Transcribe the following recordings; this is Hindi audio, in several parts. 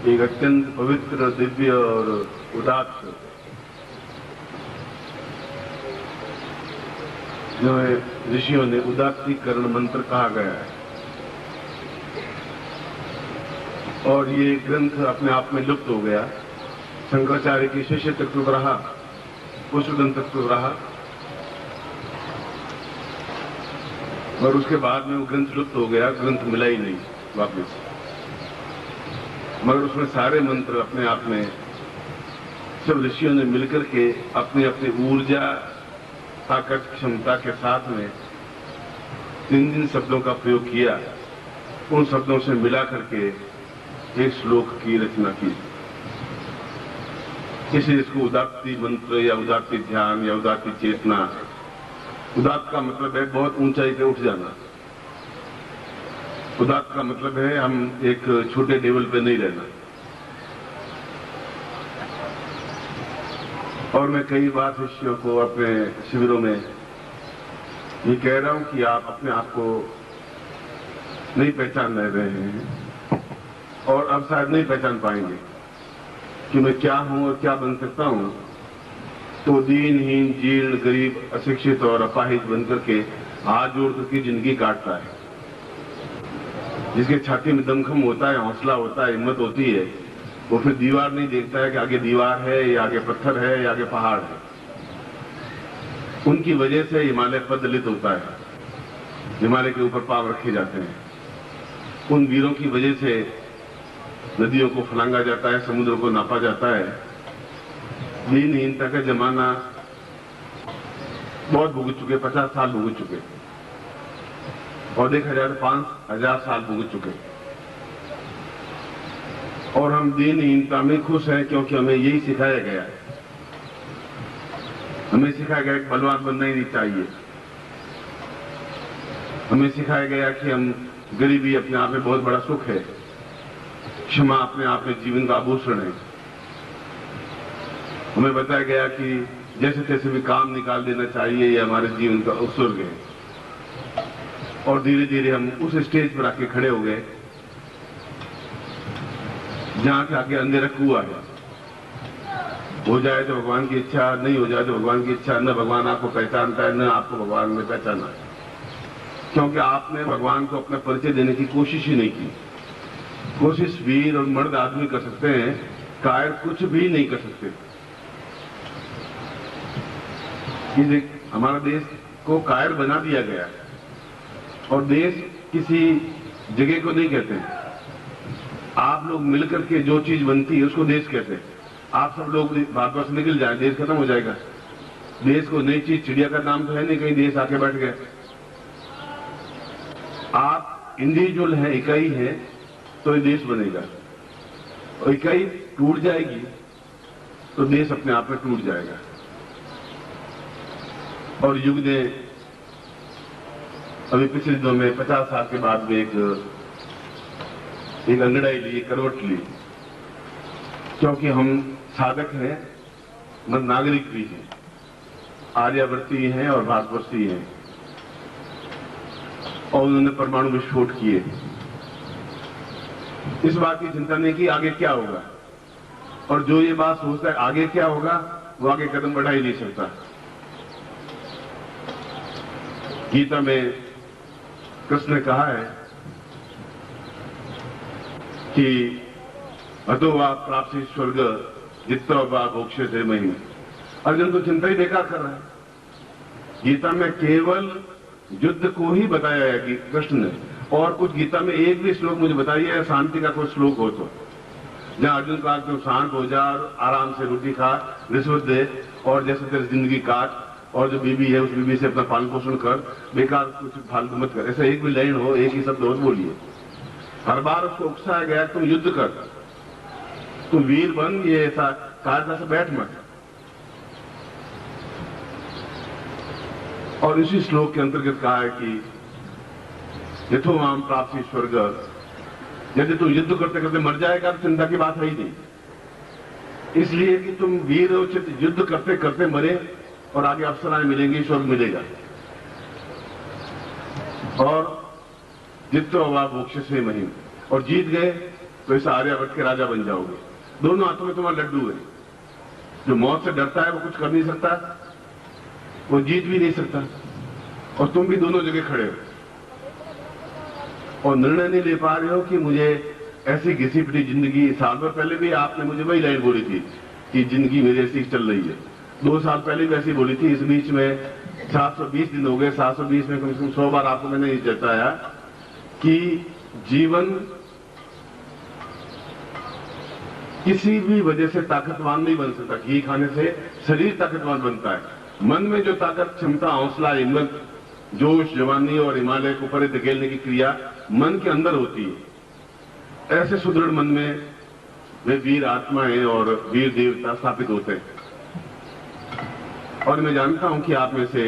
एक अत्यंत पवित्र, दिव्य और उदात्त जो है ऋषियों ने उदात्तीकरण मंत्र कहा गया है। और ये ग्रंथ अपने आप में लुप्त हो गया। शंकराचार्य के शिष्य तक तो रहा, पुष्पदंत तक तो रहा, और उसके बाद में वो ग्रंथ लुप्त हो गया, ग्रंथ मिला ही नहीं वापस। मगर उसमें सारे मंत्र अपने आप में सब ऋषियों ने मिलकर के अपनी अपनी ऊर्जा, ताकत, क्षमता के साथ में जिन शब्दों का प्रयोग किया, उन शब्दों से मिला करके एक श्लोक की रचना की। इसलिए इसको उदात्ती मंत्र या उदात्ती ध्यान या उदात्ती चेतना। उदात्त का मतलब है बहुत ऊंचाई पे उठ जाना। उदात्त का मतलब है हम एक छोटे लेवल पे नहीं रहना। और मैं कई बार शिष्यों को अपने शिविरों में ये कह रहा हूं कि आप अपने आप को नहीं पहचान रहे हैं और अब शायद नहीं पहचान पाएंगे कि मैं क्या हूं और क्या बन सकता हूं। तो दीनहीन, जीर्ण, गरीब, अशिक्षित और अपाहिज बनकर के हाथ जोड़ करके जिंदगी काटता है। जिसके छाती में दमखम होता है, हौसला होता है, हिम्मत होती है, वो फिर दीवार नहीं देखता है कि आगे दीवार है या आगे पत्थर है या आगे पहाड़ है। उनकी वजह से हिमालय प्रदलित होता है, हिमालय के ऊपर पांव रखे जाते हैं। उन वीरों की वजह से नदियों को फलांगा जाता है, समुद्र को नापा जाता है। दीनहीनता का जमाना बहुत भुगत चुके, 50 साल भुगत चुके, और देखा जाए तो 5000 साल भुगत चुके। और हम दीनहीनता में खुश हैं क्योंकि हमें यही सिखाया गया है। हमें सिखाया गया कि बलवान बनना ही नहीं चाहिए। हमें सिखाया गया कि हम गरीबी अपने आप में बहुत बड़ा सुख है, क्षमा अपने आप में जीवन का आभूषण है। हमें बताया गया कि जैसे तैसे भी काम निकाल देना चाहिए, ये हमारे जीवन का उत्सर्ग है। और धीरे धीरे हम उस स्टेज पर आके खड़े हो गए जहां के आगे अंधेरा कुआं है। हो जाए तो भगवान की इच्छा, नहीं हो जाए तो भगवान की इच्छा। न भगवान आपको पहचानता है, न आपको भगवान ने पहचाना है, क्योंकि आपने भगवान को अपना परिचय देने की कोशिश ही नहीं की। कोशिश वीर और मर्द आदमी कर सकते हैं, कायर कुछ भी नहीं कर सकते। हमारा देश को कायर बना दिया गया है, और देश किसी जगह को नहीं कहते हैं। आप लोग मिलकर के जो चीज बनती है उसको देश कहते हैं। आप सब लोग भारतवर्ष से निकल जाए, देश खत्म हो जाएगा। देश को नई चीज, चिड़िया का नाम तो है नहीं, कहीं देश आके बैठ गए। आप इंडिविजुअल हैं, इकाई है, तो ये देश बनेगा। और इकाई टूट जाएगी तो देश अपने आप में टूट जाएगा। और युग ने अभी पिछले दिनों में 50 साल के बाद में एक अंगड़ाई ली, करवट ली, क्योंकि हम साधक हैं, मत नागरिक भी हैं, आर्यावर्ती हैं और भारतवर्षी हैं। और उन्होंने परमाणु विस्फोट किए। इस बात की चिंता नहीं की आगे क्या होगा, और जो ये बात सोचता है आगे क्या होगा, वो आगे कदम बढ़ा ही नहीं सकता। गीता में कृष्ण ने कहा है कि अतो वा प्राप्ति स्वर्ग जित्तो वा मोक्षते महि। अर्जुन तो चिंता ही बेकार कर रहा है। गीता में केवल युद्ध को ही बताया है कि कृष्ण ने, और कुछ गीता में एक भी श्लोक मुझे बताइए शांति का कोई श्लोक हो तो, जहां अर्जुन कहा कि शांत हो जा, आराम से रोटी खा, रिश्वत दे, और जैसे तेरी जिंदगी काट, और जो बीबी है उस बीबी से अपना पालन पोषण कर, बेकार कुछ फालतू मत कर। ऐसा एक भी लाइन हो, एक ही शब्द हो बोलिए। हर बार उसको उकसाया गया तुम युद्ध कर, तुम वीर बन, ये ऐसा काटना से बैठ मत। और इसी श्लोक के अंतर्गत कहा है कि यथो माम प्राप्ति स्वर्ग, यदि तुम युद्ध करते करते मर जाएगा तो चिंता की बात है ही नहीं। इसलिए कि तुम वीर उचित युद्ध करते करते मरे, और आगे अप्सराएं मिलेंगी, स्वर्ग मिलेगा। और जित्तो वा मोक्ष से महि, और जीत गए तो इस आर्यावर्त के राजा बन जाओगे। दोनों हाथों में तुम्हारा लड्डू है। जो मौत से डरता है वो कुछ कर नहीं सकता, वो जीत भी नहीं सकता, और तुम भी दोनों जगह खड़े हो और निर्णय नहीं ले पा रहे हो कि मुझे ऐसी घिसी पिटी जिंदगी। साल भर पहले भी आपने मुझे वही लाइन बोली थी कि जिंदगी मेरी ऐसी चल रही है। 2 साल पहले भी ऐसी बोली थी। इस बीच में 720 दिन हो गए। 720 में कम से कम 100 बार आपको मैंने ये जताया कि जीवन किसी भी वजह से ताकतवान नहीं बन सकता। घी खाने से शरीर ताकतवान बनता है। मन में जो ताकत, क्षमता, हौसला, हिम्मत, जोश, जवानी और हिमालय को परे धकेलने की क्रिया मन के अंदर होती है। ऐसे सुदृढ़ मन में वे वीर आत्माएं और वीर देवता स्थापित होते हैं। और मैं जानता हूं कि आप में से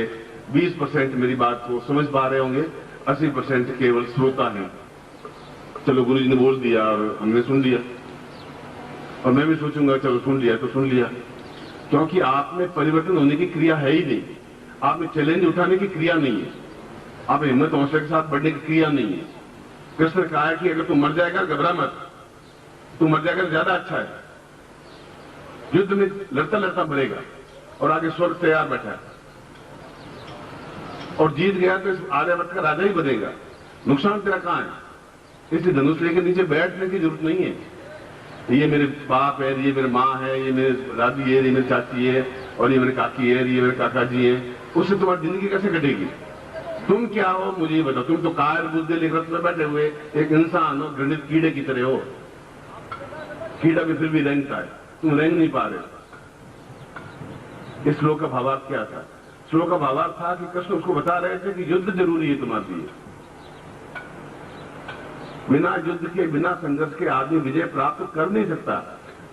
20% मेरी बात को समझ पा रहे होंगे, 80% केवल श्रोता हैं। चलो गुरु जी ने बोल दिया और हमने सुन लिया, और मैं भी सोचूंगा चलो सुन लिया तो सुन लिया, क्योंकि आप में परिवर्तन होने की क्रिया है ही नहीं। आप में चैलेंज उठाने की क्रिया नहीं है। आप हिम्मत हौसले के साथ बढ़ने की क्रिया नहीं है। कृष्ण ने कहा है कि अगर तू मर जाएगा घबरा मत, तू मर जाएगा तो ज्यादा अच्छा है। युद्ध में लड़ता लड़ता मरेगा और आगे स्वर्ग तैयार बैठा है, और जीत गया तो इस आर्यावर्त का राजा ही बनेगा। नुकसान तेरा कहां है? इसलिए धनुष लेके नीचे बैठने की जरूरत नहीं है। ये मेरे बाप है, ये मेरे माँ है, ये मेरे दादी है, ये मेरी चाची है, और ये मेरे काकी है, ये मेरे काका जी है। उससे तुम्हारी जिंदगी कैसे कटेगी? तुम क्या हो मुझे ये बताओ। तुम तो कायर बुद्धि लेकर रथ में बैठे हुए एक इंसान हो, घृणित कीड़े की तरह हो। कीड़ा भी फिर भी रेंगता है, तुम रेंग नहीं पा रहे। इस श्लोक का भावार्थ क्या था? श्लोक का भावार्थ था कि कृष्ण उसको बता रहे थे कि युद्ध जरूरी है तुम्हारे लिए। बिना युद्ध के, बिना संघर्ष के आदमी विजय प्राप्त कर नहीं सकता।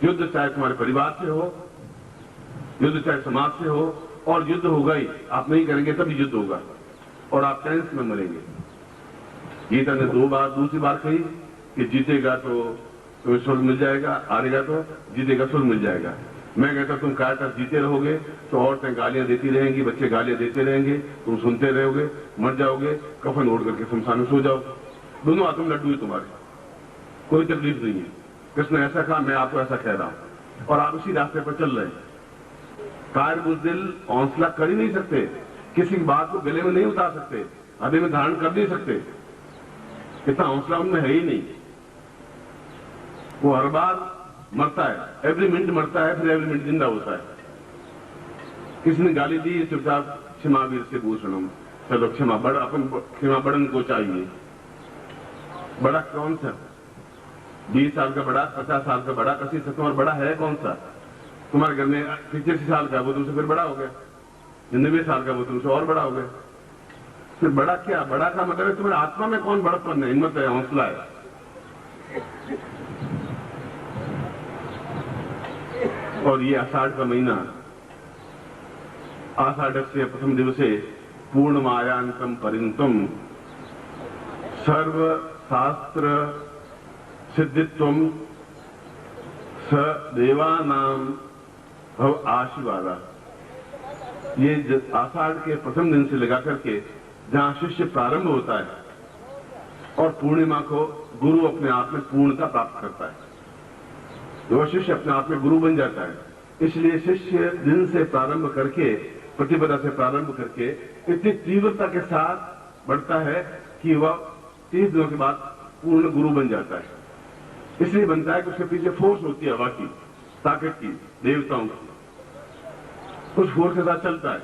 युद्ध चाहे तुम्हारे परिवार से हो, युद्ध चाहे समाज से हो, और युद्ध होगा ही। आप नहीं करेंगे तभी युद्ध होगा, और आप टेंस में मरेंगे। गीता ने 2 बार, दूसरी बार कही कि जीतेगा तो तुम्हें स्वर्ग मिल जाएगा, हारेगा तो जीतेगा स्वर्ग मिल जाएगा। मैं कहता तुम कायरता जीते रहोगे तो औरतें गालियां देती रहेंगी, बच्चे गालियां देते रहेंगे, तुम सुनते रहोगे, मर जाओगे, कफन ओढ़ करके शमशान में सो जाओ। दोनों हाथों में लड्डू है तुम्हारे, कोई तकलीफ नहीं है। कृष्ण ने ऐसा कहा, मैं आपको ऐसा कह रहा हूं, और आप उसी रास्ते पर चल रहे हैं। कायर बुज़दिल हौसला कर ही नहीं सकते, किसी की बात को गले में नहीं उतार सकते, हृदय में धारण कर नहीं सकते। इतना हौसला उनमें है ही नहीं। वो हर बार मरता है, एवरी मिनट मरता है, फिर एवरी मिनट जिंदा होता है। किसी ने गाली दी, चुपचाप क्षमा वीर से भूषणम, चलो क्षमा बड़ा, अपन क्षमा बड़न को चाहिए। बड़ा कौन सा? 20 साल का बड़ा, 50 साल का बड़ा, कसी से तुम्हारा बड़ा है कौन सा? तुम्हारे घर में 85 साल का, वो तुमसे फिर बड़ा हो गया। 90 साल का, वो तुमसे और बड़ा हो गया। फिर बड़ा क्या? बड़ा का मतलब है तुम्हारे आत्मा में कौन बड़ापन है, हिम्मत है, हौसला है। और ये आषाढ़ का महीना, आषाढ़स्य प्रथम दिवसे पूर्णमायांतम परिंतम सर्व शास्त्र सिद्धित्वम स देवानाम भव आशीर्वादा। ये आषाढ़ के प्रथम दिन से लेकर करके जहां शिष्य प्रारंभ होता है, और पूर्णिमा को गुरु अपने आप में पूर्णता प्राप्त करता है। वह शिष्य अपने आप में गुरु बन जाता है। इसलिए शिष्य दिन से प्रारंभ करके, प्रतिपदा से प्रारंभ करके इतनी तीव्रता के साथ बढ़ता है कि वह 30 दिनों के बाद पूर्ण गुरु बन जाता है। इसलिए बनता है कि उसके पीछे फोर्स होती है, हवा की, ताकत की, देवताओं की। उस फोर्स के साथ चलता है।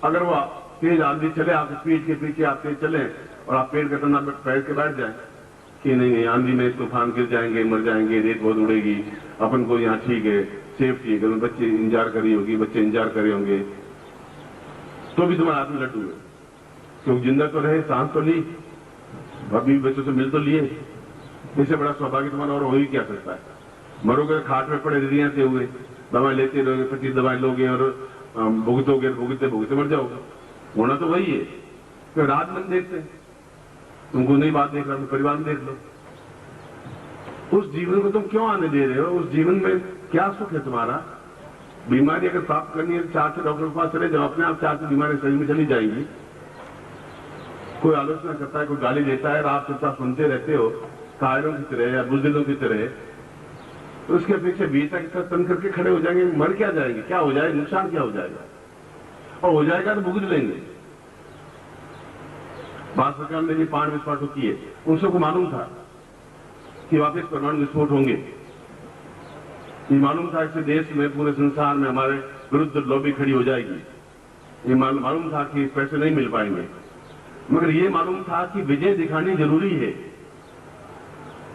अगर वह तेज आंधी चले, आपके पीठ के पीछे आप तेज चले और आप पेड़ के तना पैर के बैठ जाए कि नहीं आंधी में तूफान गिर जाएंगे, मर जाएंगे, रेत बहुत उड़ेगी, अपन को यहाँ ठीक है, सेफ्टी है, घर बच्चे इंतजार करी होगी, बच्चे इंतजार करे होंगे, तो भी तुम्हारे हाथ में लड्डू है। क्योंकि जिंदा तो रहे, सांस तो ली, अभी बच्चों से मिल तो लिए। इससे बड़ा सौभाग्य तुम्हारा और हो ही क्या सकता है? मरोगे खाट में पड़े रियां से हुए, दवाएं लेते रहोगे, 25 दवाएं लोगे और भुगतोगे, भुगते भुगते मर जाओगे। होना तो वही है। तो रात दिन देखते, तुमको नहीं बात देख रहा, तो परिवार में देख लो। उस जीवन को तुम क्यों आने दे रहे हो? उस जीवन में क्या सुख है तुम्हारा? बीमारी अगर प्राप्त करनी है तो 4 से डॉक्टर के पास चले जाओ, अपने आप 4 से बीमारी शरीर में चली जाएंगी। कोई आलोचना करता है, कोई गाली देता है और आप चुपचाप सुनते रहते हो, कायरों की तरह या बुजदिलों की तरह, तो उसके पीछे बीता की तरह तन करके खड़े हो जाएंगे, मर क्या जाएंगे, क्या हो जाएगा, नुकसान क्या हो जाएगा, और हो जाएगा तो भुगत लेंगे। भारत सरकार ने भी 5 विस्फोटों किए, उन सबको मालूम था कि वापस परमाणु विस्फोट होंगे। ये मालूम था कि देश में, पूरे संसार में हमारे विरुद्ध लॉबी खड़ी हो जाएगी। ये मालूम था कि पैसे नहीं मिल पाएंगे, मगर ये मालूम था कि विजय दिखानी जरूरी है।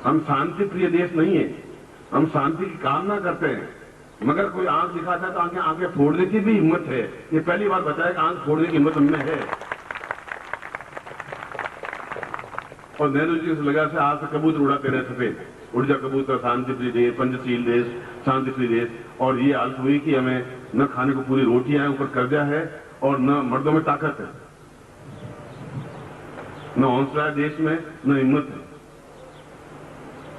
हम शांति प्रिय देश नहीं है, हम शांति की कामना करते हैं, मगर कोई आंख दिखाता है तो आंखें फोड़ने की भी हिम्मत है। ये पहली बार बताया कि आंख फोड़ने की हिम्मत हमें है। और नेहरू जी से लगा से आज से कबूतर उड़ाते रहे सफेद, उड़ जा कबूतर, शांति प्रिय देश, पंचशील देश, शांति प्रिय देश। और ये हालत हुई कि हमें न खाने को पूरी रोटियां हैं, ऊपर कर्जा है, और न मर्दों में ताकत है, न हौसला है देश में, न हिम्मत है।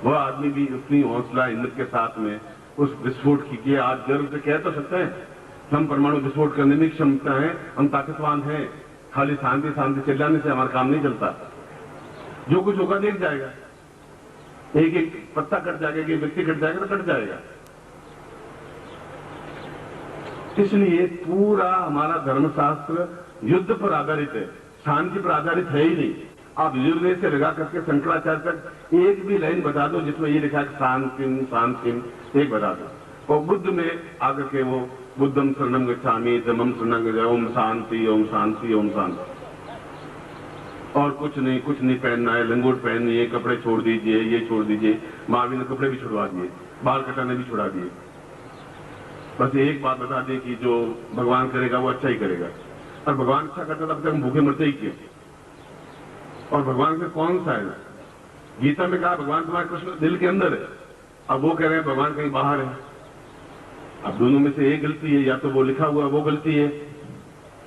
वह आदमी भी अपनी हौसला हिम्मत के साथ में उस विस्फोट की किए। आज गर्व से कह तो सकते हैं हम परमाणु विस्फोट करने में क्षमता है, हम ताकतवान हैं। खाली शांति शांति चिल्लाने से हमारा काम नहीं चलता। जो कुछ होगा देख जाएगा, एक एक पत्ता कट जाएगा, एक व्यक्ति कट जाएगा तो कट जाएगा। इसलिए पूरा हमारा धर्मशास्त्र युद्ध पर आधारित है, शांति पर आधारित है ही नहीं। आप युद्ध से लगा करके शंकराचार्य तक एक भी लाइन बता दो जिसमें ये लिखा है शांतिम शांतिम, एक बता दो। और बुद्ध में आकर के वो बुद्धम शरणम गच्छामि, धम्मम शरणम गच्छामि, ओम शांति ओम शांति ओम शांति। और कुछ नहीं पहनना है, लंगोट पहननी है, कपड़े छोड़ दीजिए, ये छोड़ दीजिए। महावीर ने कपड़े भी छुड़वा दिए, बाल कटाने भी छुड़ा दिए। बस एक बात बता दें कि जो भगवान करेगा वो अच्छा ही करेगा, और भगवान अच्छा करता था, अब तक हम भूखे मरते ही क्यों? और भगवान से कौन सा है? गीता में कहा भगवान तुम्हारे कृष्ण दिल के अंदर है, अब वो कह रहे हैं भगवान कहीं बाहर है। अब दोनों में से एक गलती है, या तो वो लिखा हुआ वो गलती है,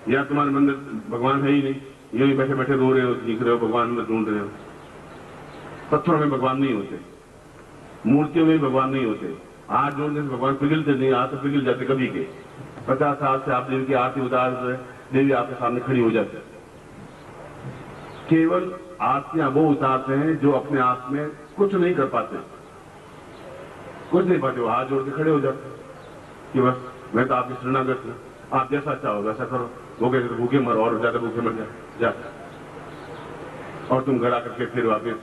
या तुम्हारे मन में भगवान है ही नहीं, यही बैठे बैठे रो रहे हो, सीख रहे हो, भगवान में ढूंढ रहे हो। पत्थरों में भगवान नहीं होते, मूर्तियों में भगवान नहीं होते। हाथ जोड़ने से भगवान पिघलते नहीं, हाथ तो पिघल जाते कभी के। 50 साल से आप देवी की आरती उतार रहे, देवी आपके सामने खड़ी हो जाती है। केवल आरतियां वो उतारते हैं जो अपने आप में कुछ नहीं कर पाते, कुछ नहीं पाते, वो हाथ जोड़ के खड़े हो जाते कि बस मैं तो आपकी शरणागत हूं, आप जैसा चाहो वैसा करो। वो कहते तो भूखे मर, और ज्यादा भूखे मर जा, और तुम घर आकर के फिर वापिस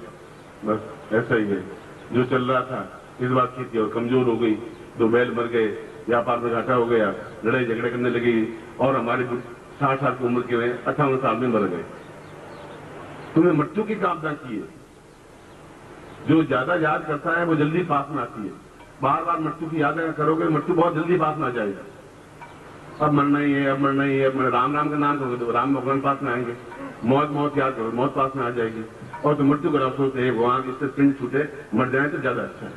बस ऐसा ही है। जो चल रहा था इस बार खेती और कमजोर हो गई, 2 बैल मर गए, व्यापार में घाटा हो गया, लड़ाई झगड़े करने लगी, और हमारे 60 साल की उम्र के हुए 58 साल में मर गए। तुमने मृत्यु की कामना की है। जो ज्यादा याद करता है वो जल्दी पास में आती है। बार बार मृत्यु की याद करोगे, मृत्यु बहुत जल्दी पास में आ जाएगा। अब मरना ही है, अब मरना ही है, अब राम राम का नाम करोगे तो राम भगवान पास में आएंगे। मौत मौत याद करो, मौत पास में आ जाएगी। और तो मृत्यु का सोचते हैं भगवान इससे पिंड छूटे, मर जाए तो ज्यादा अच्छा है,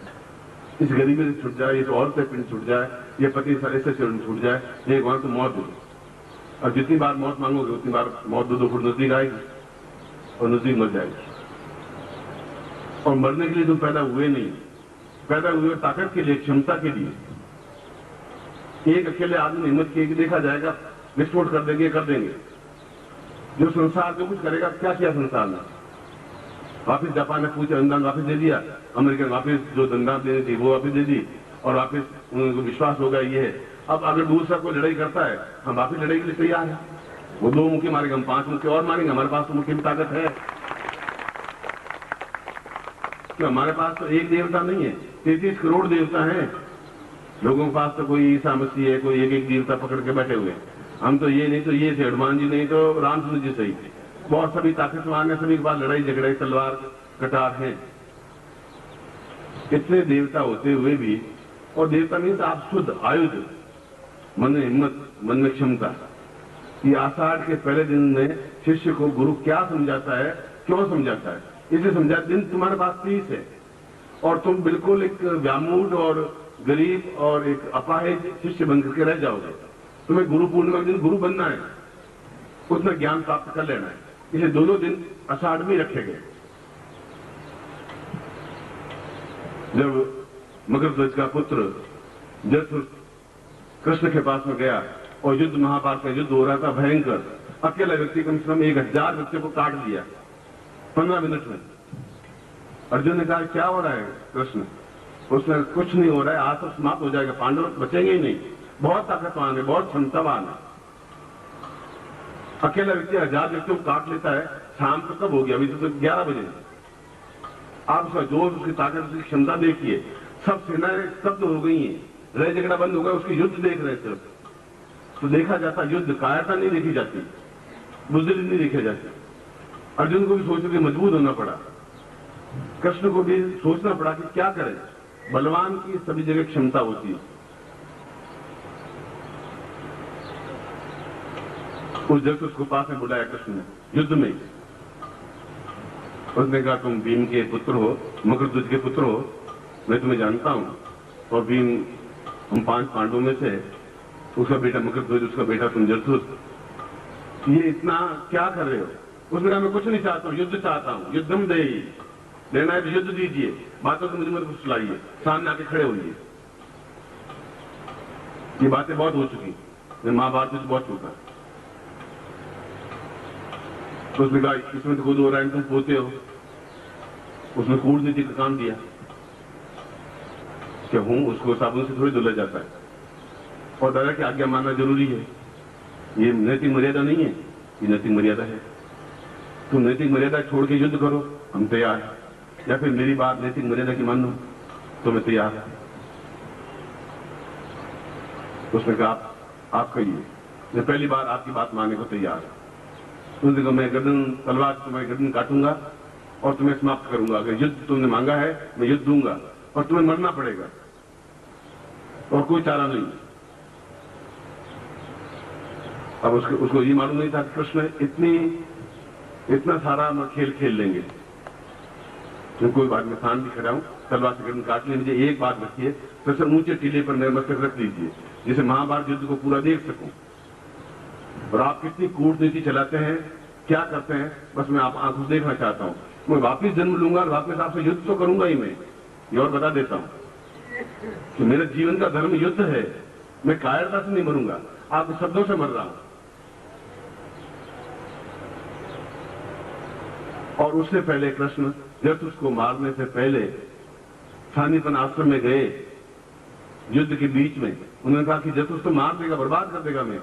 इस गरीबी से छूट जाए, इस और से पिंड छूट जाए, ये पति ऐसे छूट जाए, ये भगवान तो मौत दो। और जितनी बार मौत मांगोगे उतनी बार मौत 2 फुट नजदीक आएगी और नजदीक मर जाएगी। और मरने के लिए तुम पैदा हुए नहीं, पैदा हुए ताकत के लिए, क्षमता के लिए। एक अकेले आदमी ने हिम्मत की कि देखा जाएगा, विस्फोट कर देंगे, कर देंगे। जो संसार जो कुछ करेगा, क्या किया संसार ने? वापिस जापान ने पूछा, अनुदान वापिस दे दिया, अमेरिका ने वापिस जो अनुदान देनी थी वो वापिस दे दी, और वापिस उनको विश्वास होगा ये है। अब अगर दूसरा कोई लड़ाई करता है, हम वापिस लड़ाई के लिए तैयार हैं। वो 2 मुक्के मारेंगे, हम 5 मुक्के और मारेंगे, हमारे पास तो मुक्के की ताकत है। तो हमारे पास तो एक देवता नहीं है, 33 करोड़ देवता हैं। लोगों के पास तो कोई ईसा मसीह है, कोई एक देवता पकड़ के बैठे हुए। हम तो ये नहीं तो ये थे, हनुमान जी नहीं तो रामचंद्र जी सही थे। बहुत सभी ताकतवान है, सभी के पास लड़ाई झगड़े तलवार कटार है। इतने देवता होते हुए भी, और देवता मीन्स आप शुद्ध आयुध, मन में हिम्मत, मन में क्षमता। ये आषाढ़ के पहले दिन में शिष्य को गुरु क्या समझाता है, क्यों समझाता है? इसे समझा, दिन तुम्हारे पास 30 है और तुम बिल्कुल एक व्यामूढ़ और गरीब और एक अपाहिज शिष्य बन करके रह जाओगे। तुम्हें गुरु पूर्णिमा के दिन गुरु बनना है, उसमें ज्ञान प्राप्त कर लेना है। इसे दोनों दिन आषाढ़ में रखे गए। जब मगरध्वज का पुत्र जसुर कृष्ण के पास में गया और युद्ध, महाभारत का युद्ध हो रहा था भयंकर, अकेला व्यक्ति कम से कम 1000 व्यक्तियों को काट दिया 15 मिनट में। अर्जुन ने कहा क्या हो रहा है कृष्ण? उसने कुछ नहीं हो रहा है, आज तो समाप्त हो जाएगा, पांडव बचेंगे ही नहीं, बहुत ताकतवान है, बहुत क्षमतावान है। अकेला व्यक्ति 1000 व्यक्तियों को काट लेता है। शाम को कब हो गया? अभी तो 11 बजे। आप उसका जोर, उसकी ताकत, उसकी क्षमता देखिए। सब सेनाएं स्तब्ध हो गई हैं, लड़ाई झगड़ा बंद हो गया, उसकी युद्ध देख रहे सिर्फ। तो देखा जाता युद्ध, कायरता नहीं देखी जाती, बुजदिली नहीं देखी जाती। अर्जुन को भी सोचने के मजबूर होना पड़ा, कृष्ण को भी सोचना पड़ा कि क्या करें। बलवान की सभी जगह क्षमता होती है। उस जगह उसको पास में बुलाया कृष्ण ने युद्ध में। उसने कहा तुम भीम के पुत्र हो, मकरध्वज के पुत्र हो, मैं तुम्हें जानता हूं। और भीम, हम 5 पांडवों में से, उसका बेटा मकरध्वज, उसका बेटा तुम जरथुस्त, ये इतना क्या कर रहे हो? उसने कहा मैं कुछ नहीं चाहता हूं, युद्ध चाहता हूं। युद्धम देहि, लेना है तो युद्ध दीजिए, बातों को मुझे मत फुसलाइए, सामने आके खड़े होइए। ये बातें बहुत हो चुकी, महाभारत में बहुत चुका। तो उसने कहा इसमें तो खुद हो रहा है, तुम पोते हो। उसने कूटनीति का काम दिया कि हूं उसको साबुन से थोड़ी धुला जाता है, और दादा की आज्ञा मानना जरूरी है। ये नैतिक मर्यादा नहीं है, ये नैतिक मर्यादा है। तुम नैतिक मर्यादा छोड़ के युद्ध करो, हम तैयार हैं, या फिर मेरी बात नैतिक मर्यादा की मान लो, तो मैं तैयार है। उसने कहा आप कहिए, मैं पहली बार आपकी बात मानने को तैयार है। उसने कहा मैं गर्दन, तलवार तुम्हारी गर्दन काटूंगा और तुम्हें समाप्त करूंगा। अगर युद्ध तुमने मांगा है, मैं युद्ध दूंगा, और तुम्हें मरना पड़ेगा, और कोई चारा नहीं। अब उसको ये मालूम नहीं था कि कृष्ण इतना सारा खेल खेल लेंगे। तो कोई बात, मैं शांति खड़ा हूं, तलवार से गर्दन काट ली, मुझे एक बात रखिए, सबसे ऊंचे टीले पर मेरे मस्तक रख दीजिए, जिसे महाभारत युद्ध को पूरा देख सकूं। और आप कितनी कूटनीति चलाते हैं, क्या करते हैं, बस मैं आप आंखों से देखना चाहता हूं। मैं वापिस जन्म लूंगा और वापिस आपसे युद्ध तो करूंगा ही मैं। ये और बता देता हूं कि मेरा जीवन का धर्म युद्ध है। मैं कायरता से नहीं मरूंगा, आप शब्दों से मर रहा हूं। और उससे पहले कृष्ण जब उसको मारने से पहले सानीपन आश्रम में गए, युद्ध के बीच में उन्होंने कहा कि जब उसको मार देगा, बर्बाद कर देगा मैं।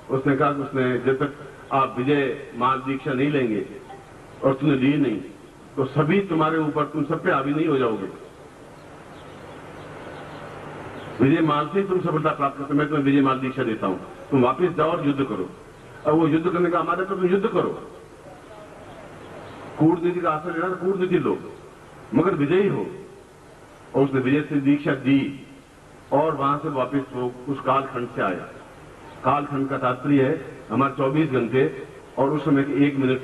उसने कहा कि उसने जब तक आप विजय माल दीक्षा नहीं लेंगे, और तुमने ली नहीं, तो सभी तुम्हारे ऊपर, तुम सब पे हावी नहीं हो जाओगे। विजय माल से तुम सफलता प्राप्त करते, मैं तुम्हें विजय माल दीक्षा देता हूं, तुम वापिस जाओ और युद्ध करो। अब वो युद्ध करने का हमारे, तो तुम युद्ध करो। कूटनीति का आश्रय लेना, कूटनीति लो, मगर विजयी हो। और उसने विजय से दीक्षा दी, और वहां से वापिस वो उस कालखंड से आया। कालखंड का तात्पर्य है हमारे 24 घंटे, और उस समय के 1 मिनट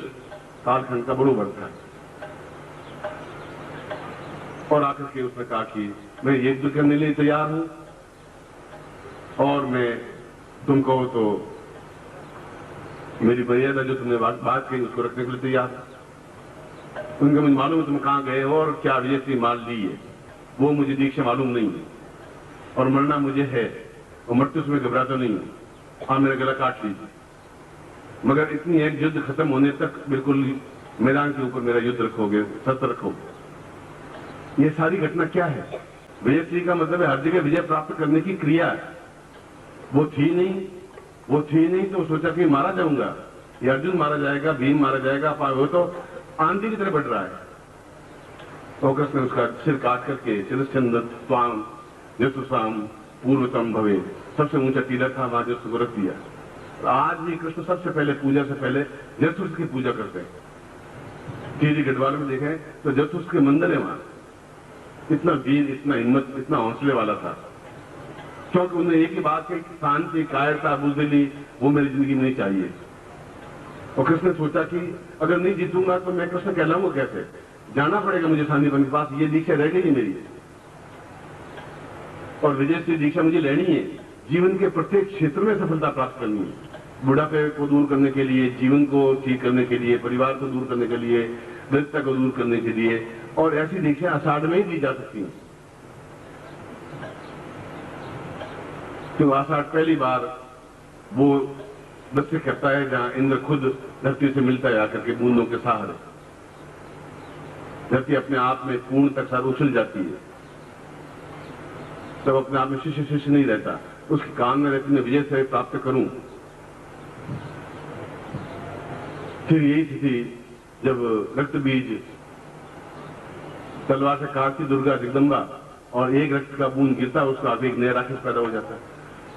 कालखंड का बड़ोबर था। और आकर के उसने कहा कि मैं युद्ध करने लिए तैयार हूं, और मैं तुम कहो तो मेरी मर्यादा जो तुमने बात कही उसको रखने के लिए तैयार हूं। उनका मुझे मालूम है तुम कहां गए हो और क्या विजय माल ली है, वो मुझे दीक्षा मालूम नहीं है, और मरना मुझे है, और मृत्यु से घबराता नहीं हूं। हाँ, मेरा गला काट लीजिए, मगर इतनी एक युद्ध खत्म होने तक बिल्कुल मैदान के ऊपर मेरा युद्ध रखोगे, सत्य रखोगे। ये सारी घटना क्या है? विजयश्री का मतलब है हर जगह विजय प्राप्त करने की क्रिया है। वो थी नहीं तो सोचा कि मारा जाऊंगा, ये अर्जुन मारा जाएगा, भीम मारा जाएगा, वो तो आंधी की तरह बढ़ रहा है। तो कृष्ण ने उसका सिर काट करके शिरश्चंद स्वाम यशुसाम पूर्वतम भवे, सबसे ऊंचा टीला था, वहां जो उसको रख दिया। आज भी कृष्ण सबसे पहले पूजा से पहले जरथुस्त की पूजा करते हैं। टीरी गढ़वाल में देखें तो जरथुस्त के मंदिर है वहां। इतना वीर, इतना हिम्मत, इतना हौसले वाला था, क्योंकि उन्हें एक ही बात है कि शांति, कायरता, बुजदिली वो मेरी जिंदगी में नहीं चाहिए। और कृष्ण ने सोचा कि अगर नहीं जीतूंगा तो मैं कृष्ण कहलाऊंगा कैसे, जाना पड़ेगा मुझे शांतिपन के पास, ये दीक्षा रह गई मेरी, और विजय से दीक्षा मुझे लेनी है। जीवन के प्रत्येक क्षेत्र में सफलता प्राप्त करनी है। बुढ़ापे को दूर करने के लिए, जीवन को ठीक करने के लिए, परिवार को दूर करने के लिए, दरिद्रता को दूर करने के लिए, और ऐसी दीक्षा आषाढ़ में ही दी जा सकती है। तो आषाढ़ पहली बार वो दृश्य करता है जहां इंद्र खुद धरती से मिलता है आकर के बूंदों के सहारे। धरती अपने आप में पूर्ण तक सार उछल जाती है, तब अपने आप में शिष्य शिष्य नहीं रहता, उसके काम में रहती मैं विजय से प्राप्त करूं। फिर यही स्थिति जब रक्त बीज तलवार से काटती दुर्गा जगदम्बा और एक रक्त का बूंद गिरता, उसका आगे एक नया राक्षस पैदा हो जाता है।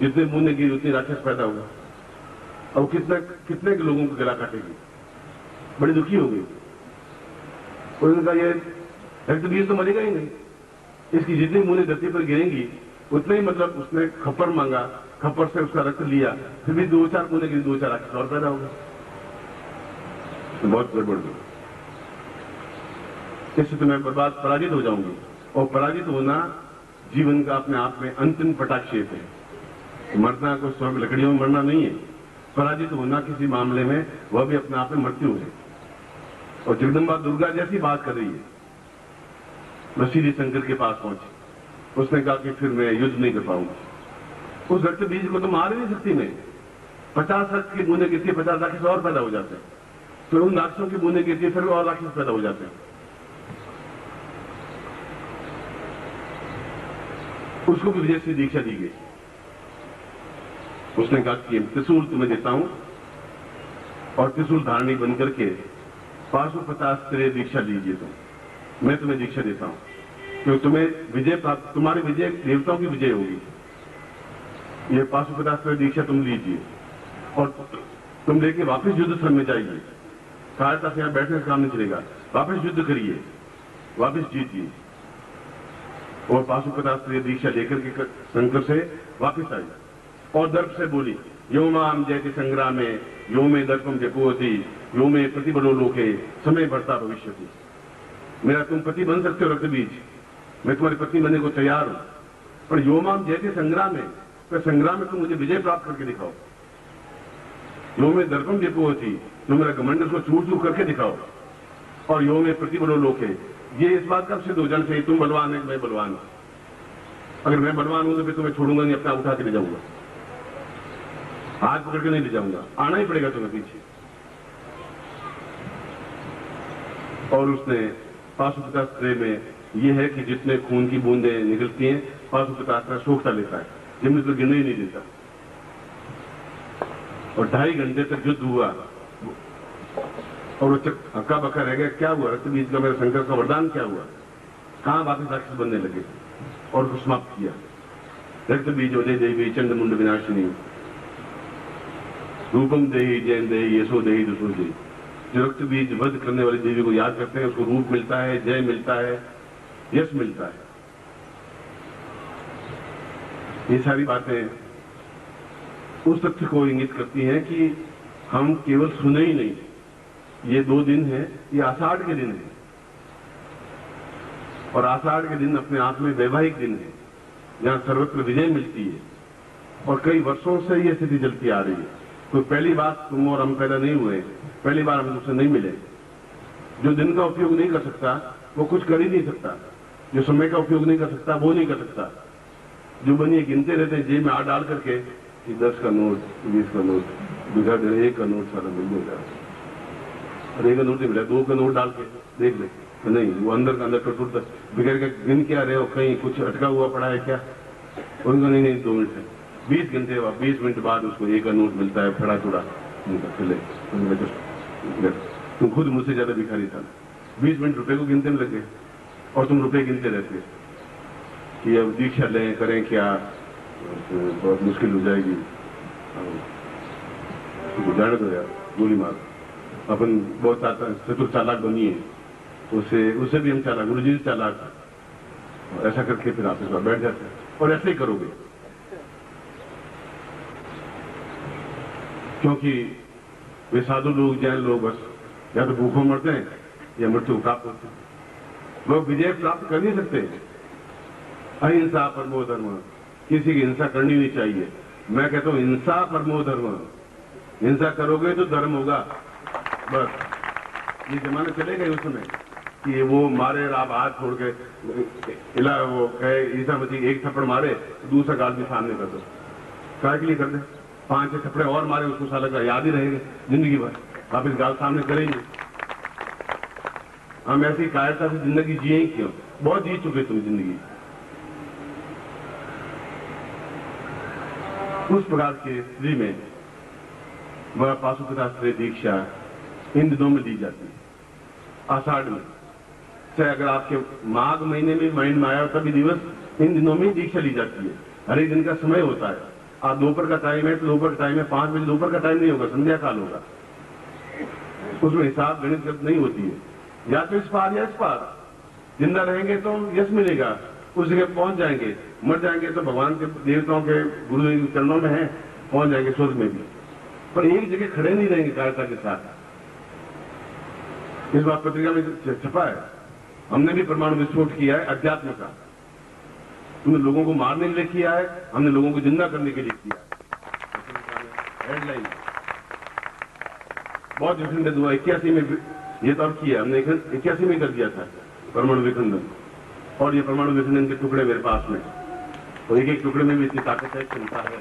जितने बूंदे गिरी उतनी राक्षस पैदा होगा, और कितने के लोगों को गला काटेगी। बड़ी दुखी हो गई। उनका ये रक्त बीज तो मरेगा ही नहीं, इसकी जितनी बूंदें धरती पर गिरेंगी उतने ही, मतलब उसने खप्पर मांगा, खप्पर से उसका रक्त लिया, फिर भी 2-4 बूंदे गिरी, 2-4 राक्षस और पैदा होगा। तो बहुत गड़बड़ हुई। इससे तो मैं पराजित हो जाऊंगी, और पराजित होना जीवन का अपने आप में अंतिम पटाक्षेप है। मरना को स्वर्ग लकड़ियों में मरना नहीं है, पराजित होना किसी मामले में वह भी अपने आप में मृत्यु है। और जगदम्बा दुर्गा जैसी बात कर रही है, मैं सीधी शंकर के पास पहुंची। उसने कहा कि फिर मैं युद्ध नहीं कर पाऊंगा। उस रक्त बीज को तो मार ही नहीं सकती मैं। 50 रक्त की बूंदें गिरती, 50 राक्षस और पैदा हो जाते हैं। फिर उन राक्षसों की बूंदें गिरती, फिर और राक्षस पैदा हो जाते हैं। उसको भी विजय से दीक्षा दी गई। उसने कहा कि त्रिशूल तुम्हें देता हूं, और त्रिशूल धारणी बनकर के 550 दीक्षा लीजिए तुम, मैं तुम्हें दीक्षा देता हूं, क्योंकि तुम्हें विजय प्राप्त, तुम्हारी विजय देवताओं की विजय होगी। ये 550 दीक्षा तुम लीजिए, और तुम लेके वापस युद्ध स्थल में जाइए। सहायता से यहां बैठने का काम नहीं चलेगा, वापस युद्ध करिए, वापस जीतिए। और 550 दीक्षा लेकर के शंकर से वापस आई, और दर्प से बोली, यो माम जयति संग्रामे यो में दर्पम जपोति यो में प्रतिबलो लोके समय बढ़ता भविष्यति। मेरा तुम पति बन सकते हो रक्त बीज, मैं तुम्हारी पत्नी बनने को तैयार हूं, पर यो माम जयति संग्राम में, तो संग्राम में तुम मुझे विजय प्राप्त करके दिखाओ। यो में दर्पम जपोति, तुम मेरा घमंड को चूर चूर करके दिखाओ। और यो में प्रतिबलो लोके, ये इस बात का सिद्ध हो जाना चाहिए तुम बलवान है, मैं बलवान हूं। अगर मैं बलवान हूं तो फिर तुम्हें छोड़ूंगा नहीं, अपना उठा के ले जाऊंगा, हाथ पकड़ के नहीं ले जाऊंगा, आना ही पड़ेगा तुम्हें पीछे। और उसने 550 में यह है कि जितने खून की बूंदें निकलती हैं 550 सोखता लेता है, जमीन पर गिरने ही नहीं देता। और 2.5 घंटे तक युद्ध हुआ, और वो हक्का बक्का रह गया। क्या हुआ? रक्त बीज का मेरा शंकर का वरदान क्या हुआ? कहां वापिस राक्षस बनने लगे, और उसको समाप्त किया। रक्त बीज उदय देवी चंड मुंड विनाशिनी रूपम देही जैन देही यशो देही दुसो देही। जो रक्त बीज वध करने वाली देवी को याद करते हैं, उसको रूप मिलता है, जय मिलता है, यश मिलता है। ये सारी बातें उस तथ्य को इंगित करती हैं कि हम केवल सुने ही नहीं। ये 2 दिन है, ये आषाढ़ के दिन है, और आषाढ़ के दिन अपने आप में वैवाहिक दिन है, जहां सर्वत्र विजय मिलती है। और कई वर्षों से ये स्थिति चलती आ रही है। तो पहली बात तुम और हम पैदा नहीं हुए, पहली बार हम तुमसे नहीं मिले। जो दिन का उपयोग नहीं कर सकता वो कुछ कर ही नहीं सकता, जो समय का उपयोग नहीं कर सकता वो नहीं कर सकता। जो बनिए गिनते रहते हैं जेब में हाथ डाल करके कि 10 का नोट, 20 का नोट, बिगड़ दे, 1 का नोट सारा मिल जाएगा, और 1 का नोट नहीं मिला, 2 का नोट डाल के देख ले, नहीं वो अंदर का अंदर टूटता बिगड़ के गिन क्या रहे हो, कहीं कुछ अटका हुआ पड़ा है क्या? उनका नहीं 2 मिनट है, 20 घंटे बाद 20 मिनट बाद उसको 1 का नोट मिलता है, खड़ा चूड़ा चले। तुम खुद मुझसे ज्यादा भिखारी था, 20 मिनट रुपए को गिनते में लगे, और तुम रुपए गिनते रहते कि अब दीक्षा लें करें क्या, बहुत मुश्किल हो जाएगी। जाने दो यार, गोली मार। अपन बहुत चतुर चालाक बनी है, उससे भी हम चालाक, गुरु जी चालाक, ऐसा करके फिर आप इस बार बैठ जाते हैं, और ऐसे ही करोगे। क्योंकि वे साधु लोग, जैन लोग बस या तो भूखों मरते हैं या मृत्यु प्राप्त होते हैं, लोग विजय प्राप्त कर नहीं सकते। अहिंसा परमो धर्म, किसी की हिंसा करनी नहीं चाहिए। मैं कहता हूं हिंसा परमो धर्म, हिंसा करोगे तो धर्म होगा। बस ये जमाना चलेगा ही उस समय कि वो मारे, आप हाथ छोड़ के इला, वो कहे ईसा मसीह 1 थप्पड़ मारे तो दूसरा गाल भी सामने कर दो, काय के लिए कर दे, 5-6 थप्पड़े और मारे, उसको साला का याद ही रहेगा जिंदगी भर, आप इस गाल सामने करेंगे। हम ऐसी कायरता से जिंदगी जिए ही क्यों? बहुत जी चुके तुम जिंदगी। उस प्रकार के स्त्री में वह पाशुपतास्त्री दीक्षा इन दिनों में दी जाती है, आषाढ़ में। चाहे अगर आपके माघ महीने में माइंड में आया तभी दिवस इन दिनों में दीक्षा ली जाती है। हर एक दिन का समय होता है। आप दोपहर का टाइम है तो दोपहर का टाइम है, 5 बजे दोपहर का टाइम नहीं होगा, संध्या काल होगा। उसमें हिसाब गणित नहीं होती है, या तो इस पार या इस पार। जिंदा रहेंगे तो यश मिलेगा, उस जगह पहुंच जाएंगे, मर जाएंगे तो भगवान के देवताओं के गुरु के चरणों में है, पहुंच जाएंगे स्वर्ग में भी। पर एक जगह खड़े नहीं रहेंगे कायरता के साथ। इस बात पत्रिका में छपा है, हमने भी परमाणु विस्फोट किया है अध्यात्म का। तुमने लोगों को मारने के लिए किया है, हमने लोगों को जिंदा करने के लिए किया है। हेडलाइन बहुत विखंडन हुआ 81 में, ये तो अब किया हमने 81 में कर दिया था परमाणु विखंडन। और ये परमाणु विखंडन के टुकड़े मेरे पास में, तो एक एक टुकड़े में भी इतनी ताकत है, क्षमता है।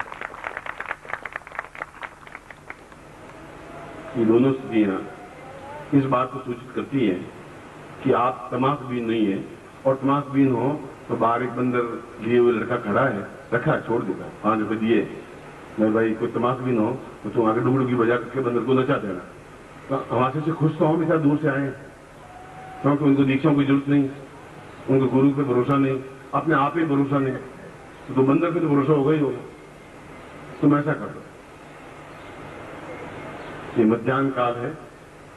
ये दोनों स्थितियां इस बात को सूचित करती है कि आप तमाशबीन नहीं है, और तमाशबीन हो तो बाहर एक बंदर लिए हुए लड़का खड़ा है, रखा छोड़ देगा, 5 रुपए दिए, मैं भाई कोई तमाशबीन हो तो तुम आगे डुगडुगी बजा करके बंदर को नचा देना। तो हमारे से खुश तो हम इतना दूर से आए, क्योंकि उनको दीक्षाओं की जरूरत नहीं, उनको गुरु पे भरोसा नहीं, अपने आप ही भरोसा नहीं, तो बंदर पे तो भरोसा होगा ही होगा। तुम ऐसा कर दो। ये मध्याह्न काल है,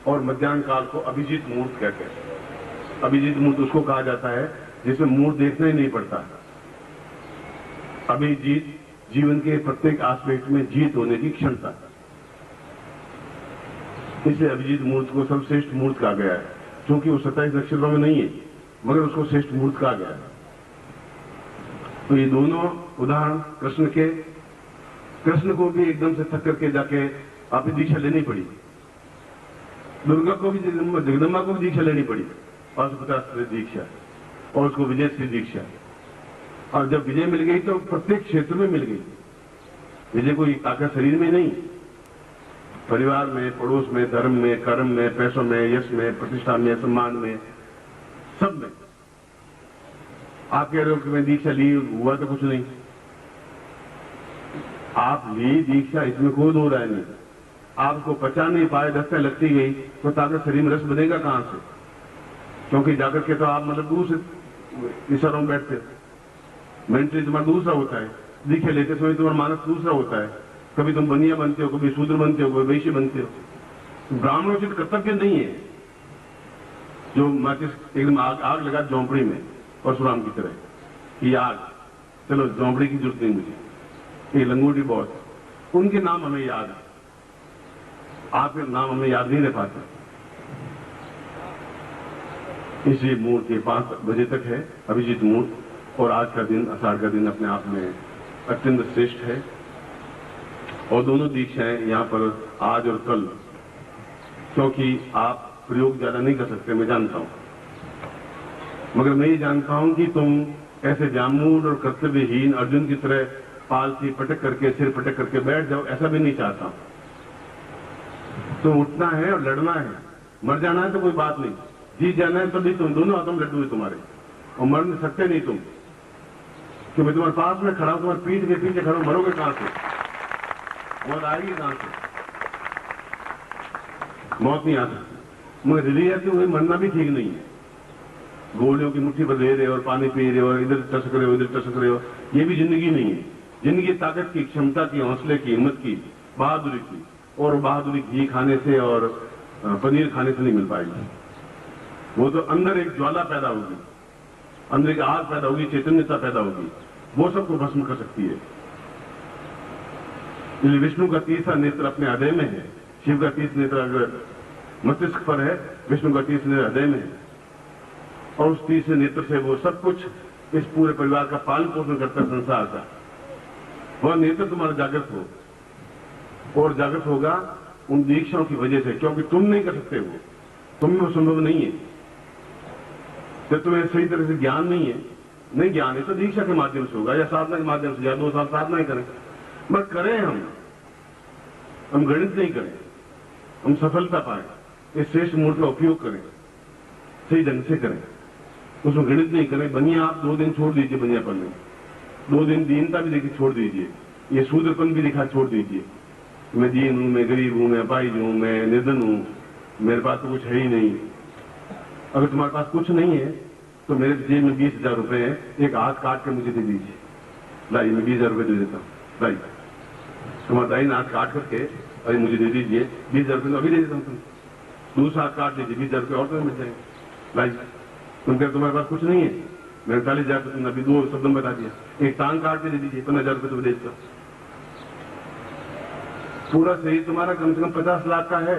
और मध्याह्न काल को अभिजीत मुहूर्त कहते हैं। अभिजीत मुहूर्त उसको कहा जाता है जिसमें मुहूर्त देखना ही नहीं पड़ता। अभिजीत जीवन के प्रत्येक एस्पेक्ट में जीत होने की क्षमता, इसलिए अभिजीत मुहूर्त को सर्वश्रेष्ठ मुहूर्त कहा गया है। क्योंकि वो 27 नक्षत्रों में नहीं है, मगर उसको श्रेष्ठ मुहूर्त कहा गया है। तो ये दोनों उदाहरण कृष्ण के, कृष्ण को भी एकदम से थक करके जाके आपकी दीक्षा लेनी पड़ी, दुर्गा को भी, जगदम्बा को भी दीक्षा लेनी पड़ी, पाशुपतास्त्री दीक्षा, और उसको विजयश्री दीक्षा। और जब विजय मिल गई तो प्रत्येक क्षेत्र में मिल गई विजय। कोई ताकत शरीर में नहीं, परिवार में, पड़ोस में, धर्म में, कर्म में, पैसों में, यश में, प्रतिष्ठा में, सम्मान में, सब में। आप कह रहे हो कि मैं दीक्षा ली, हुआ तो कुछ नहीं। आप ली दीक्षा, इसमें कोई दो राय नहीं। आपको पचा नहीं पाए, दस्तें लगती गई तो ताकत शरीर में रस बनेगा कहां से? क्योंकि जाकर के तो आप मतलब दूसरे इशारों में बैठते हो। मेंटली तुम्हारा दूसरा होता है, दीक्षा लेते समय तुम्हारा मानस दूसरा होता है। कभी तुम बनिया बनते हो, कभी शूद्र बनते हो, कभी वैश्य बनते हो। ब्राह्मणोचित कर्तव्य नहीं है जो माचिस एकदम आग लगा झोंपड़ी में परशुराम की तरह, ये आग, चलो झोंपड़ी की जरूरत नहीं मुझे, ये लंगोटी बहुत, उनके नाम हमें याद है, आपके नाम हमें याद नहीं रह पाते। इसलिए मुहूर्त ये 5 बजे तक है अभिजीत मुहूर्त, और आज का दिन, आषाढ़ का दिन अपने आप में अत्यंत श्रेष्ठ है। और दोनों दीक्षाएं यहाँ पर आज और कल, क्योंकि आप प्रयोग ज्यादा नहीं कर सकते, मैं जानता हूं, मगर मैं ये जानता हूं कि तुम ऐसे जामून और कर्तव्यहीन अर्जुन की तरह पालथी पटक करके, सिर पटक करके बैठ जाओ, ऐसा भी नहीं चाहता हूं। तो उठना है और लड़ना है। मर जाना है तो कोई बात नहीं, जीत जाना है तभी तुम, दोनों आदम लड्डू है तुम्हारे, और मर नहीं सकते नहीं तुम, कि मैं तुम्हारे पास में खड़ा हूं, तुम्हारे पीठ के पीछे खड़ा हूं, मरोगे कहां से? मौत आएगी कहां से? मौत नहीं आ सकती, मगर रिली आती हुई मरना भी ठीक नहीं है। गोलियों की मुट्ठी पर ले रहे हो और पानी पी रहे हो, इधर टसक रहे हो, इधर टसक रहे हो, ये भी जिंदगी नहीं है। जिंदगी ताकत की, क्षमता की, हौसले की, हिम्मत की, बहादुरी की, और बहादुरी घी खाने से और पनीर खाने से नहीं मिल पाएगी। वो तो अंदर एक ज्वाला पैदा होगी, अंदर एक आग पैदा होगी, चैतन्यता पैदा होगी, वो सबको भस्म कर सकती है। इसलिए विष्णु का तीसरा नेत्र अपने हृदय में है, शिव का तीसरा नेत्र अगर मस्तिष्क पर है, विष्णु का तीसरा नेत्र हृदय में है, और उस तीसरे नेत्र से वो सब कुछ इस पूरे परिवार का पालन पोषण करता है, संसार का। वह नेत्र तुम्हारा जागृत हो, और जागृत होगा उन दीक्षाओं की वजह से, क्योंकि तुम नहीं कर सकते वो, तुम में वो संभव नहीं है। जब तुम्हें सही तरह से ज्ञान नहीं है, नहीं ज्ञान है तो दीक्षा के माध्यम से होगा, या साधना के माध्यम से, या 2 साल साधना ही करें, बस करें हम गणित नहीं करें, हम सफलता पाए, इस श्रेष्ठ मुहूर्त का उपयोग करें। सही ढंग से करें, उसमें गणित नहीं करें। बनिया आप 2 दिन छोड़ दीजिए, बनिया पढ़ने 2 दिन दीनता भी देखिए छोड़ दीजिए, ये शूद्रपन भी दिखा छोड़ दीजिए। मैं दीन हूं, मैं गरीब हूं, मैं अपाहिज हूं, मैं निर्धन हूं, मेरे पास तो कुछ है ही नहीं। अगर तुम्हारे पास कुछ नहीं है तो मेरे जेब में 20,000 रुपए है, एक हाथ काट के मुझे दे दीजिए, लाई मैं 20,000 रुपए दे देता हूँ, लाई तुम्हारा दाहिना हाथ काट करके अरे मुझे दे दीजिए 20,000 रुपए, अभी दे देता हूँ। तुम दूसरा हाथ काट लीजिए, 20,000 रुपए और तुम्हें मिल जाएंगे, लाई। तुम कहते तुम्हारे पास कुछ नहीं है, मैंने 40,000 रुपये तुमने अभी 2 शब्द में बता दिया, एक टांग काट के दे दीजिए, 15,000 रुपये तुम्हें देता। पूरा शरीर तुम्हारा कम से कम 50 लाख का है।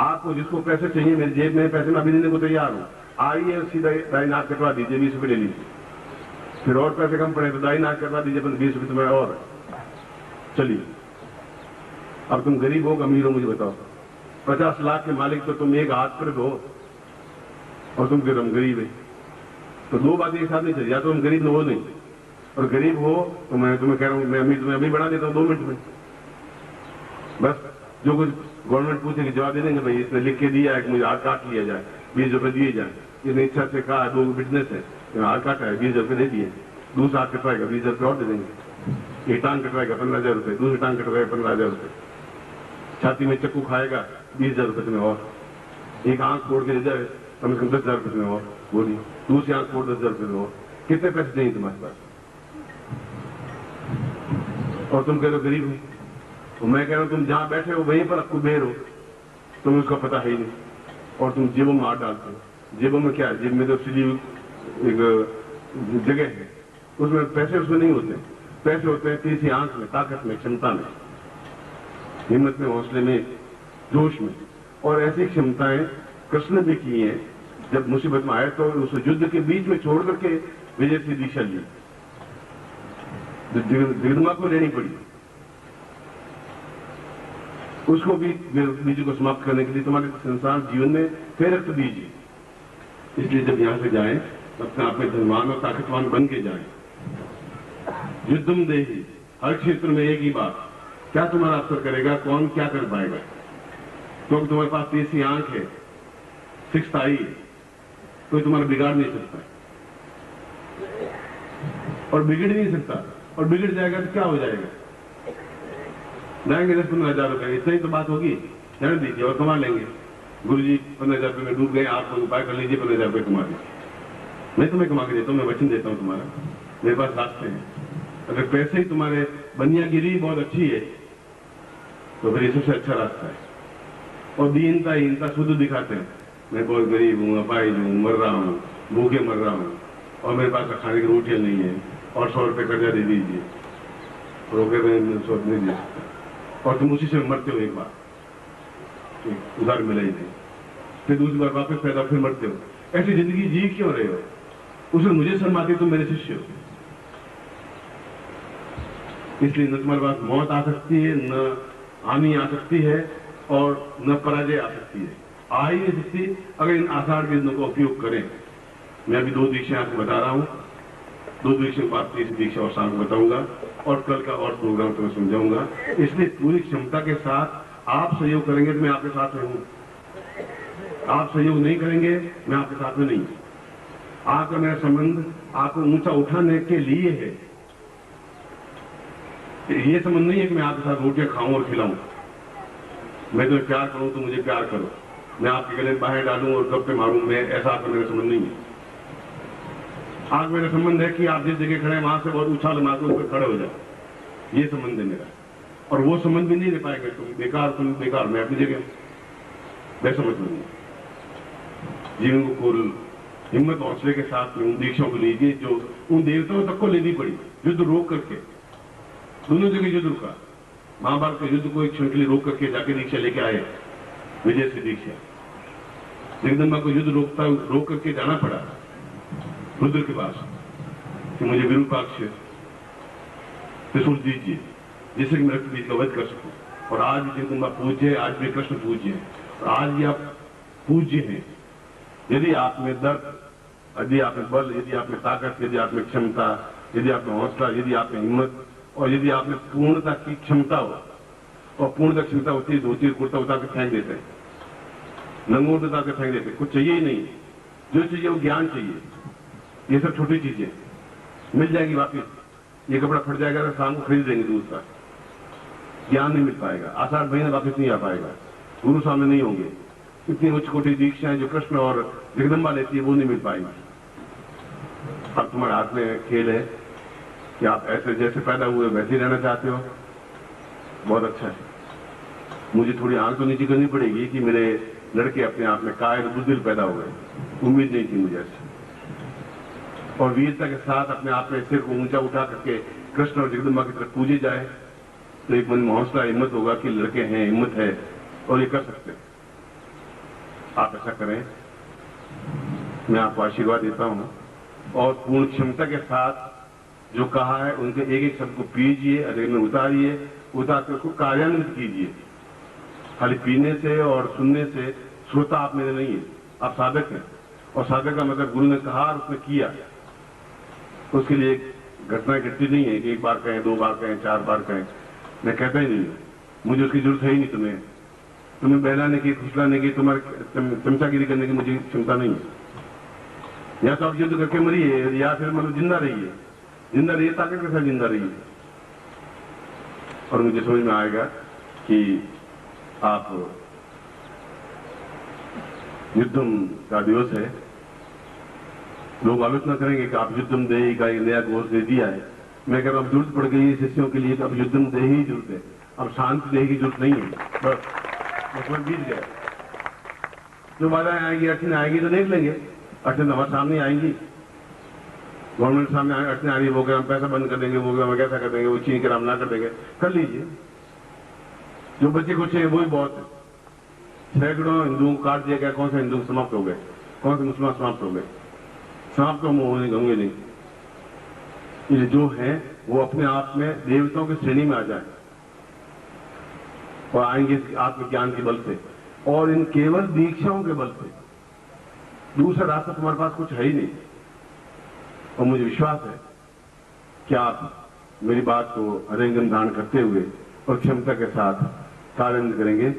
आपको जिसको पैसे चाहिए, मेरी जेब में पैसे मैं अभी देने को तैयार हूं, आइए सीधा दाई नाक कटवा दीजिए, 20 रुपये ले लीजिए। फिर और पैसे कम पड़े तो दाई नाक कटवा दीजिए, 20 रुपये तुम्हें और। चलिए, अब तुम गरीब हो अमीर हो मुझे बताओ? 50 लाख के मालिक तो तुम एक हाथ पर हो और तुम फिर हम गरीब है, तो 2 बातें एक साथ नहीं चली। या तो तुम गरीब हो नहीं, और गरीब हो तो मैं तुम्हें कह रहा हूं मैं अमीर तुम्हें अभी बढ़ा देता हूं 2 मिनट में। बस जो कुछ गवर्नमेंट पूछेगी जवाब दे देंगे, भाई इसने लिख के दिया है कि मुझे हाथ काट लिया जाए, 20 रुपए दिए जाए, इसने इच्छा से कहा 2 बिजनेस है, हाथ काटा है 20 रुपए दे दिए, दूसरा हाथ कटवाएगा 20 रुपए और दे देंगे, एक टांग कटवाएगा 15,000 रुपए, दूसरी टांग कटवाएगा 15,000 रुपए, छाती में चक्कू खाएगा 20,000 रुपए तुम्हें और, एक आंख फोड़ के दे जाए कम से कम 10,000 रुपए तुम्हें और, बोलिए दूसरी आंख फोड़ 10,000 रुपए और, कितने पैसे चाहिए तुम्हारे पास? और तुम कह रहे हो गरीब हो, तो मैं कह रहा हूं तुम जहां बैठे हो वहीं पर कुबेर हो, तुम्हें उसका पता है ही नहीं, और तुम जेबों में हाथ डालते हो। जेबों में क्या है? जेब में तो सीधी एक जगह है, उसमें पैसे उसमें नहीं होते, पैसे होते हैं तीसरी आंख में, ताकत में, क्षमता में, हिम्मत में, हौसले में, जोश में। और ऐसी क्षमताएं कृष्ण ने की हैं, जब मुसीबत में आए तो उस युद्ध के बीच में छोड़ करके विजय की दीक्षा ली, जगदम्बा को लेनी पड़ी, उसको भी बीज को समाप्त करने के लिए तुम्हारे संसार जीवन में फिर रक्त दीजिए। इसलिए जब यहां से जाएं अपने आप में धनवान और ताकतवान बन के जाएं। युद्धम देही, हर क्षेत्र में एक ही बात, क्या तुम्हारा असर करेगा, कौन क्या कर पाएगा? क्योंकि तुम्हारे पास तीसरी आंख है, 6th आई है, कोई तुम्हारा बिगाड़ नहीं सकता, और बिगड़ नहीं सकता, और बिगड़ जाएगा तो क्या हो जाएगा? जाएंगे 10-15,000 रुपए, इतना ही तो बात होगी, जाने दीजिए और कमा लेंगे। गुरुजी 15,000 रुपए में डूब गए, आप उपाय कर लीजिए, 15,000 रुपए कमा लीजिए, मैं तुम्हें कमा के देता हूं, मैं वचन देता हूं तुम्हारा, मेरे पास रास्ते हैं। अगर पैसे ही तुम्हारे बनियागिरी बहुत अच्छी है तो फिर ये सबसे अच्छा रास्ता है। और दीनता हीनता शुद्ध दिखाते हैं, मैं बहुत गरीब हूं, अपाहिज हूं, मर रहा हूं, भूखे मर रहा हूं, और मेरे पास खाने की रोटियां नहीं है, और 100 रुपए कर्जा दे दीजिए, रोके तो 100 नहीं दे सकता, और तुम उसी से मरते हो। एक बार उधार मिला ही नहीं, फिर दूसरी बार वापस पैदा, फिर मरते हो। ऐसी जिंदगी जी क्यों रहे हो? उसमें मुझे शर्म आती, तुम मेरे शिष्य हो। इसलिए न तुम्हारे पास मौत आ सकती है, न हानि आ सकती है, और न पराजय आ सकती है, आ ही नहीं सकती अगर इन आषाढ़ के दिनों का उपयोग करें। मैं अभी 2 दीक्षा आपको बता रहा हूं, 2 दीक्षा के बाद 3 दीक्षा और शाम को बताऊंगा, और कल का और प्रोग्राम तुम्हें समझाऊंगा। इसलिए पूरी क्षमता के साथ आप सहयोग करेंगे तो मैं आपके साथ में हूं, आप सहयोग नहीं करेंगे मैं आपके साथ में नहीं। आपका मेरा संबंध आपको ऊंचा उठाने के लिए है, ये संबंध नहीं है कि मैं आपके साथ रोटियां खाऊं और खिलाऊं, मैं तुम्हें प्यार करूं तो मुझे प्यार करो, मैं आपके गले बाहर डालूं और गप्पे मारूं, मैं ऐसा आपका मेरा संबंध नहीं है। आज मेरा संबंध है कि आप जिस जगह खड़े हैं वहां से बहुत उछाल मार के ऊपर खड़े हो जाओ, ये संबंध है मेरा। और वो संबंध भी नहीं ले पाएंगे तुम बेकार, मैं अपनी जगह, वैसा मतलब नहीं। जीवन को खोल हिम्मत हौसले के साथ में उन दीक्षाओं को लीजिए जो उन देवताओं तक को लेनी पड़ी, युद्ध रोक करके, दोनों जगह युद्ध रुका। महाभारत के युद्ध को एक क्षण के लिए रोक करके जाके दीक्षा लेके आए, विजय से दीक्षा। जगदम्बा को युद्ध रोक करके जाना पड़ा रुद्र के पास कि मुझे विरूपाक्ष त्रिशूल दीजिए जिससे कि मैं रक्त बीज का वध कर सकूं। और आज भी जगदम्बा पूज्य है, आज भी कृष्ण पूज्य है, और आज भी आप पूज्य हैं। यदि आप में दर्द, यदि आप में बल, यदि आप में ताकत, यदि आप में क्षमता, यदि आप में हौसला, यदि आप में हिम्मत, और यदि आप में पूर्णता की क्षमता हो, और पूर्णता क्षमता होती है, धोती कुर्ता उतार के फेंक देते हैं, लंगोटता के फेंक देते, कुछ चाहिए ही नहीं। जो चाहिए वो ज्ञान चाहिए। ये सब छोटी चीजें मिल जाएगी वापिस। ये कपड़ा फट जाएगा तो शाम को खरीद देंगे दूसरा। ज्ञान नहीं मिल पाएगा, आषाढ़ महीना वापिस नहीं आ पाएगा, गुरु सामने नहीं होंगे। इतनी उच्च कोटि दीक्षाएं जो कृष्ण और जगदम्बा लेती है वो नहीं मिल पाएंगी। अब तुम्हारे हाथ में खेल है कि आप ऐसे जैसे पैदा हुए वैसे ही रहना चाहते हो, बहुत अच्छा है। मुझे थोड़ी आंख तो नीचे करनी पड़ेगी कि मेरे लड़के अपने आप में कायर बुद्धिल पैदा हो गए, उम्मीद नहीं थी मुझे ऐसे। और वीरता के साथ अपने आप में सिर को ऊंचा उठा करके कृष्ण और जगदम्बा की तरफ पूजे जाए तो एक मन में हौसला हिम्मत होगा कि लड़के हैं, हिम्मत है और ये कर सकते हैं। आप ऐसा करें, मैं आपको आशीर्वाद देता हूं। और पूर्ण क्षमता के साथ जो कहा है उनके एक एक शब्द को पीजिए, हृदय में उतारिए, उतार कर उसको कार्यान्वित कीजिए। खाली पीने से और सुनने से श्रोता आप मेरे नहीं है, आप साधक हैं। और साधक का मतलब गुरु ने कहा और उसने किया। उसके लिए एक घटना घटती नहीं है कि एक बार कहें, 2 बार कहें, 4 बार कहें। मैं कहता ही नहीं, मुझे उसकी जरूरत है ही नहीं। तुम्हें बहलाने की, फुसलाने की, तुम्हारे चमचागिरी करने की मुझे क्षमता नहीं है। या तो आप युद्ध करके मरिए या फिर मतलब जिंदा रहिए। जिंदा रहिए, ताकत के साथ जिंदा रहिए। और मुझे समझ में आएगा कि आप युद्धम का दिवस है, लोग आलोचना करेंगे कि आप युद्धम देही का एक नया कोर्स दे दिया है। मैं कह रहा हूं, जरूरत पड़ गई है शिष्यों के लिए तो अब युद्धम देही ही जरूरत है। अब शांति देही की जरूरत नहीं है, बस उसमें बीत गया। जो बाधाएं आएंगी, अड़चने आएंगी तो देख लेंगे। अड़चन हमारे सामने आएंगी, गवर्नमेंट सामने अड़चने आ रही है, वो हम पैसा बंद कर देंगे, वो हम कैसा कर देंगे, वो चीनी के नाम ना कर देंगे, कर लीजिए। जो बच्चे कुछ है वही बहुत है। सैकड़ों हिंदुओं को काट दिया गया, कौन से हिंदू समाप्त हो गए, कौन से मुसलमान समाप्त हो गए? समाप्त तो होंगे नहीं। ये जो है वो अपने आप में देवताओं की श्रेणी में आ जाए और आएंगे आत्मज्ञान के बल से और इन केवल दीक्षाओं के बल से। दूसरा रास्ता तुम्हारे पास कुछ है ही नहीं। और मुझे विश्वास है कि आप मेरी बात को हृदयंगम धारण करते हुए और क्षमता के साथ कार्यान्वित करेंगे।